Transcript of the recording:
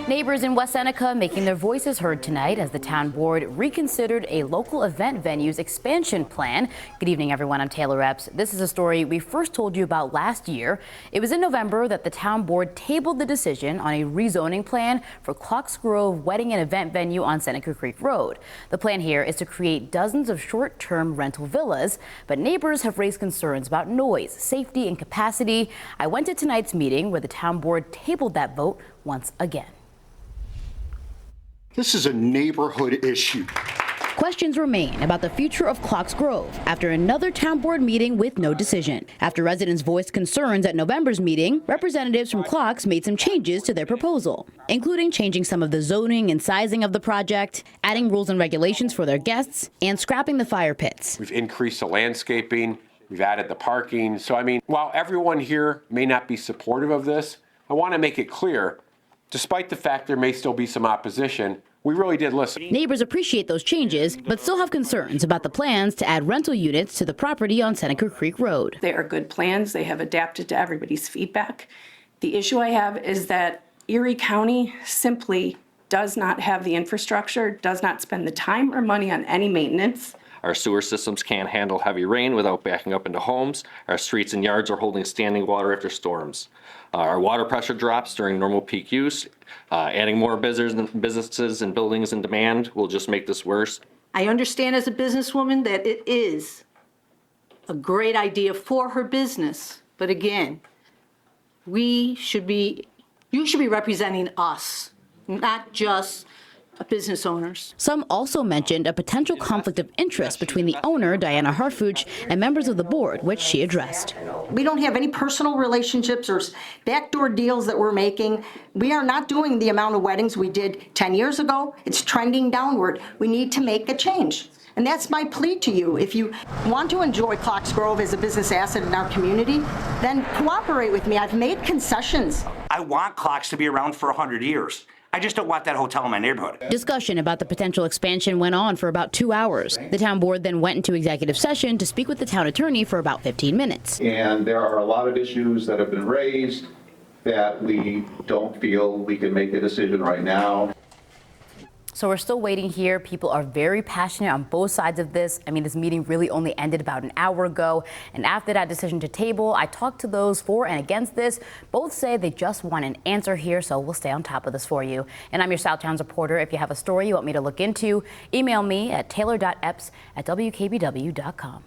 Neighbors in West Seneca making their voices heard tonight as the town board reconsidered a local event venue's expansion plan. Good evening, everyone. I'm Taylor Epps. This is a story we first told you about last year. It was in November that the town board tabled the decision on a rezoning plan for Kloc's Grove wedding and event venue on Seneca Creek Road. The plan here is to create dozens of short-term rental villas, but neighbors have raised concerns about noise, safety, and capacity. I went to tonight's meeting where the town board tabled that vote once again. This is a neighborhood issue. Questions remain about the future of Kloc's Grove after another town board meeting with no decision. After residents voiced concerns at November's meeting, representatives from Kloc's made some changes to their proposal, including changing some of the zoning and sizing of the project, adding rules and regulations for their guests, and scrapping the fire pits. We've increased the landscaping, we've added the parking. So, while everyone here may not be supportive of this, I want to make it clear, despite the fact there may still be some opposition, we really did listen. Neighbors appreciate those changes, but still have concerns about the plans to add rental units to the property on Seneca Creek Road. They are good plans. They have adapted to everybody's feedback. The issue I have is that Erie County simply does not have the infrastructure, does not spend the time or money on any maintenance. Our sewer systems can't handle heavy rain without backing up into homes. Our streets and yards are holding standing water after storms. Our water pressure drops during normal peak use. Adding more businesses and buildings in demand will just make this worse. I understand as a businesswoman that it is a great idea for her business. But again, you should be representing us, not just business owners. Some also mentioned a potential conflict of interest between the owner, Diana Harfuch, and members of the board, which she addressed. We don't have any personal relationships or backdoor deals that we're making. We are not doing the amount of weddings we did 10 years ago. It's trending downward. We need to make a change. And that's my plea to you. If you want to enjoy Kloc's Grove as a business asset in our community, then cooperate with me. I've made concessions. I want Kloc's to be around for 100 years. I just don't want that hotel in my neighborhood. Discussion about the potential expansion went on for about 2 hours. The town board then went into executive session to speak with the town attorney for about 15 minutes. And there are a lot of issues that have been raised that we don't feel we can make a decision right now. So we're still waiting here. People are very passionate on both sides of this. This meeting really only ended about an hour ago. And after that decision to table, I talked to those for and against this. Both say they just want an answer here, so we'll stay on top of this for you. And I'm your South Towns reporter. If you have a story you want me to look into, email me at taylor.epps@wkbw.com.